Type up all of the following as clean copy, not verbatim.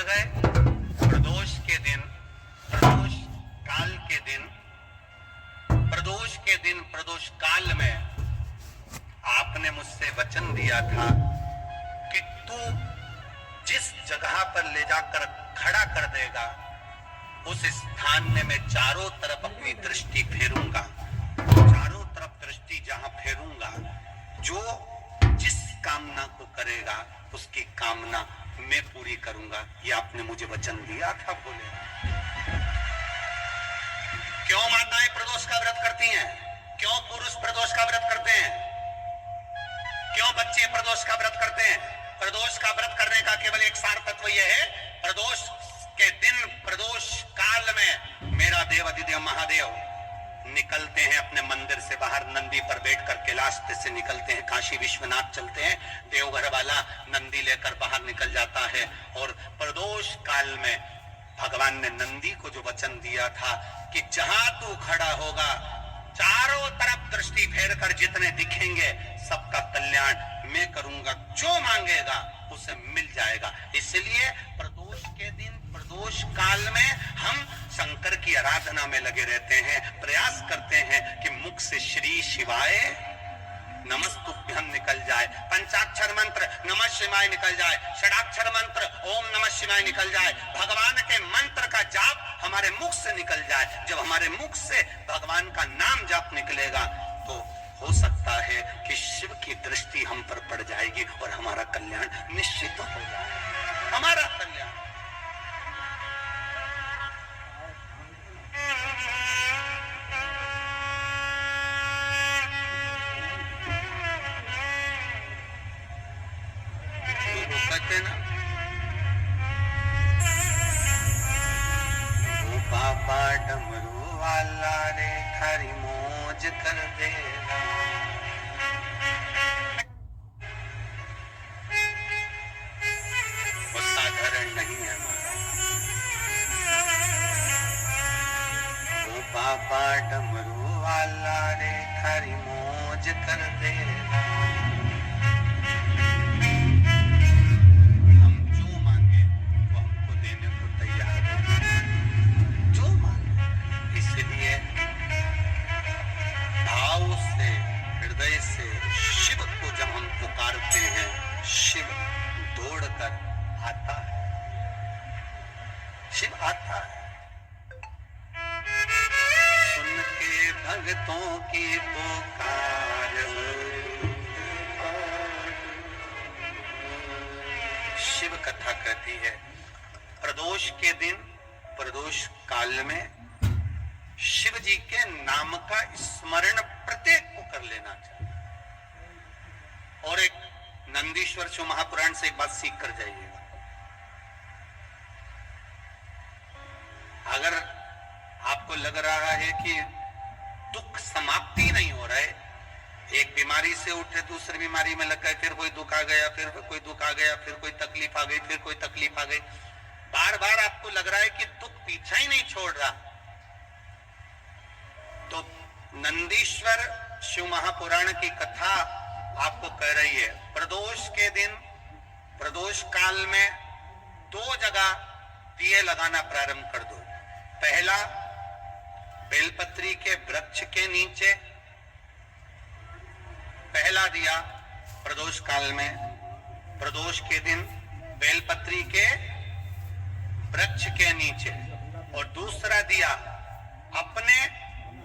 गए। प्रदोष के दिन, प्रदोष काल के दिन, प्रदोष के दिन, प्रदोष काल में आपने मुझसे वचन दिया था कि तू जिस जगह पर ले जाकर खड़ा कर देगा उस स्थान में मैं चारों तरफ अपनी दृष्टि फेरूंगा। चारों तरफ दृष्टि जहां फेरूंगा, जो जिस कामना को करेगा उसकी कामना मैं पूरी करूंगा। ये आपने मुझे वचन दिया था। बोले क्यों माताएं प्रदोष का व्रत करती हैं? क्यों पुरुष प्रदोष का व्रत करते हैं? क्यों बच्चे प्रदोष का व्रत करते हैं? प्रदोष का व्रत करने का केवल एक सार तत्व यह है, प्रदोष के दिन, प्रदोष काल में मेरा देव अधिदेव महादेव निकलते हैं अपने मंदिर से बाहर, नंदी पर बैठकर कैलाश से निकलते हैं, काशी विश्वनाथ चलते हैं, देवघर वाला नंदी लेकर बाहर निकल जाता है। और प्रदोष काल में भगवान ने नंदी को जो वचन दिया था कि जहां तू खड़ा होगा चारों तरफ दृष्टि फेर कर जितने दिखेंगे सबका कल्याण मैं करूंगा, जो मांगेगा उसे मिल जाएगा। इसलिए प्रदोष के दिन, प्रदोष काल में हम शंकर की आराधना में लगे रहते हैं, प्रयास करते हैं कि मुख से श्री शिवाय नमस्तुभ्यं निकल जाए, पंचाक्षर मंत्र नमः शिवाय निकल जाए, षडाक्षर मंत्र ओम नमः शिवाय निकल जाए, भगवान के मंत्र का जाप हमारे मुख से निकल जाए। जब हमारे मुख से भगवान का नाम जाप निकलेगा तो हो सकता है कि शिव की दृष्टि हम पर पड़ जाएगी और हमारा कल्याण निश्चित हो जाएगा। हमारा कल्याण कहते ना, ओ बाबा डमरू वाला रे थारी मौज कर देगा। वो साधारण नहीं है ओ बाबा डमरू वाला रे थारी मौज कर देगा। शिव को जब हम पुकारते हैं, शिव दौड़कर आता है, शिव आता है। सुन के भक्तों की पुकार शिव कथा कहती है। प्रदोष के दिन, प्रदोष काल में शिव जी के नाम का स्मरण प्रत्येक को कर लेना चाहिए। और एक नंदीश्वर शिव महापुराण से एक बात सीख कर जाइएगा। अगर आपको लग रहा है कि दुख समाप्ति नहीं हो रहा है, एक बीमारी से उठे दूसरी बीमारी में लग गए, फिर कोई दुख आ गया, फिर कोई दुख आ गया, फिर कोई तकलीफ आ गई, फिर कोई तकलीफ आ गई, बार बार आपको लग रहा है कि दुख पीछा ही नहीं छोड़ रहा, तो नंदीश्वर शिव महापुराण की कथा आपको कह रही है, प्रदोष के दिन, प्रदोष काल में 2 जगह दिए लगाना प्रारंभ कर दो। पहला, बेलपत्री के वृक्ष के नीचे पहला दिया प्रदोष काल में, प्रदोष के दिन बेलपत्री के वृक्ष के नीचे, और दूसरा दिया अपने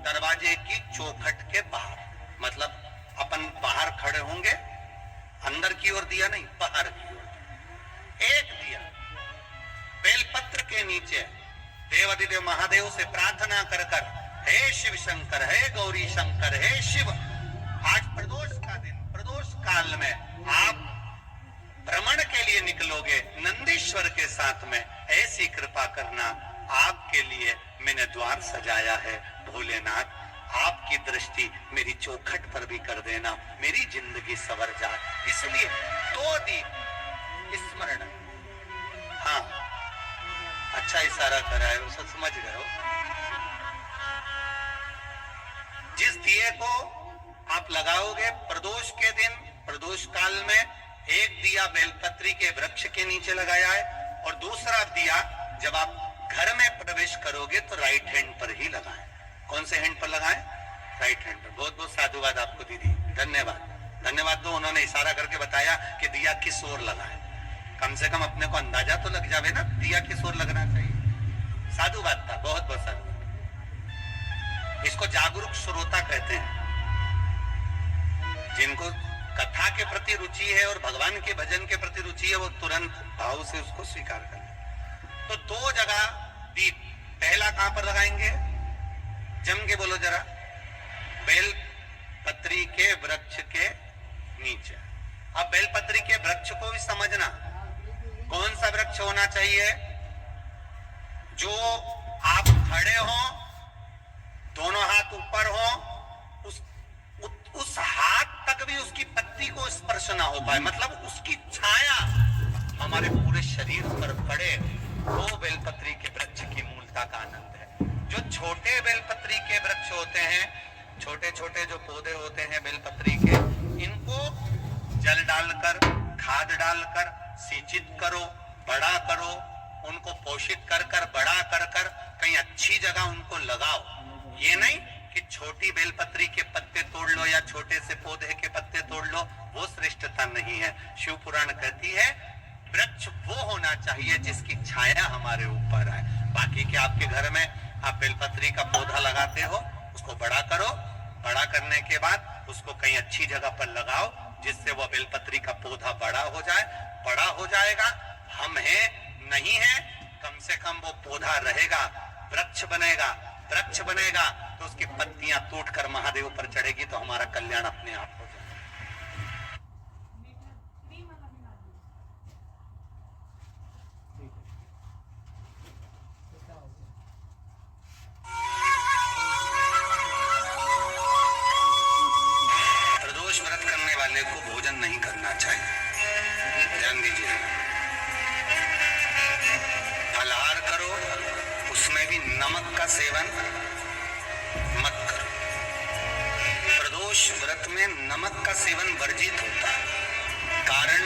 दरवाजे की चौखट के बाहर। मतलब अपन बाहर खड़े होंगे, अंदर की ओर दिया नहीं, बाहर की ओर एक दिया बेलपत्र के नीचे। देवाधिदेव महादेव से प्रार्थना कर कर, हे शिव शंकर, हे गौरी शंकर, हे शिव, आज प्रदोष का दिन, प्रदोष काल में आप भ्रमण के लिए निकलोगे नंदीश्वर के साथ में, ऐसी कृपा करना, आपके लिए मैंने द्वार सजाया है। भोलेनाथ, आपकी दृष्टि मेरी चौखट पर भी कर देना, मेरी जिंदगी सवर जाए। इसलिए 2 दीप स्मरण। हाँ, अच्छा इशारा कराए, उसे समझ गए हो। जिस दिए को आप लगाओगे प्रदोष के दिन, प्रदोष काल में, एक दिया बेलपत्री के वृक्ष के नीचे लगाया है और दूसरा दिया जब आप घर में प्रवेश करोगे तो राइट हैंड पर ही लगाएं। कौन से हैंड पर लगाएं? राइट हैंड पर। बहुत बहुत साधुवाद आपको दीदी, धन्यवाद। धन्यवाद दो, उन्होंने इशारा करके बताया कि दिया किस ओर लगाएं। कम से कम अपने को अंदाजा तो लग जावे ना दिया किस ओर लगना चाहिए। साधुवाद था, बहुत बहुत साधुवाद। इसको जागरूक श्रोता कहते हैं, जिनको कथा के प्रति रुचि है और भगवान के भजन के प्रति रुचि है, वो तुरंत भाव से उसको स्वीकार कर ले। तो दो जगह दीप, पहला कहां पर लगाएंगे? जम के बोलो जरा। बेल पत्री के वृक्ष के नीचे। अब बेलपत्री के वृक्ष को भी समझना, कौन सा वृक्ष होना चाहिए? जो आप खड़े हो, दोनों हाथ ऊपर हो, उस हाथ तक भी उसकी पत्ती को स्पर्श ना हो पाए, मतलब उसकी छाया हमारे पूरे शरीर पर पड़े, वो बेलपत्री के वृक्ष की मूलता का आनंद है। जो छोटे बेलपत्री के वृक्ष होते हैं, छोटे छोटे जो पौधे होते हैं बेलपत्री के, इनको जल डालकर, खाद डालकर सिंचित करो, बड़ा करो, उनको पोषित कर कर बड़ा कर कर कहीं अच्छी जगह उनको लगाओ। ये नहीं कि छोटी बेलपत्री के पत्ते तोड़ लो या छोटे से पौधे के पत्ते तोड़ लो, वो श्रेष्ठता नहीं है। शिव पुराण कहती है वृक्ष वो होना चाहिए जिसकी छाया हमारे ऊपर है। बाकी के आपके घर में आप बेलपत्री का पौधा लगाते हो, उसको बड़ा करो, बड़ा करने के बाद उसको कहीं अच्छी जगह पर लगाओ जिससे वह बेलपत्री का पौधा बड़ा हो जाए। बड़ा हो जाएगा, हम हैं नहीं है, कम से कम वो पौधा रहेगा, वृक्ष बनेगा। वृक्ष बनेगा तो उसकी पत्तियां टूटकर महादेव पर चढ़ेगी, तो हमारा कल्याण अपने आप हो जाएगा। प्रदोष व्रत करने वाले को भोजन नहीं करना चाहिए, ध्यान दीजिए। फलाहार करो, उसमें भी नमक का सेवन मत करो। प्रदोष व्रत में नमक का सेवन वर्जित होता है। कारण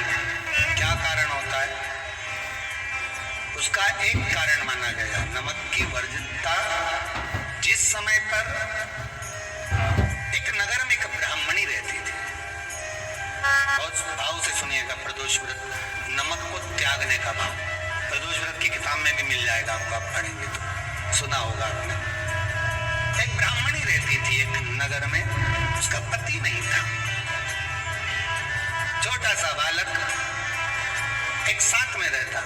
क्या कारण होता है? उसका एक कारण माना गया नमक की वर्जितता। जिस समय पर एक नगर में एक ब्राह्मणी रहती थी, बहुत भाव से सुनिएगा, प्रदोष व्रत नमक को त्यागने का भाव प्रदोष व्रत की किताब में भी मिल जाएगा आपको, आप पढ़ेंगे तो सुना होगा आपने। एक ब्राह्मणी रहती थी एक नगर में, उसका पति नहीं था। छोटा सा बालक एक साथ में रहता,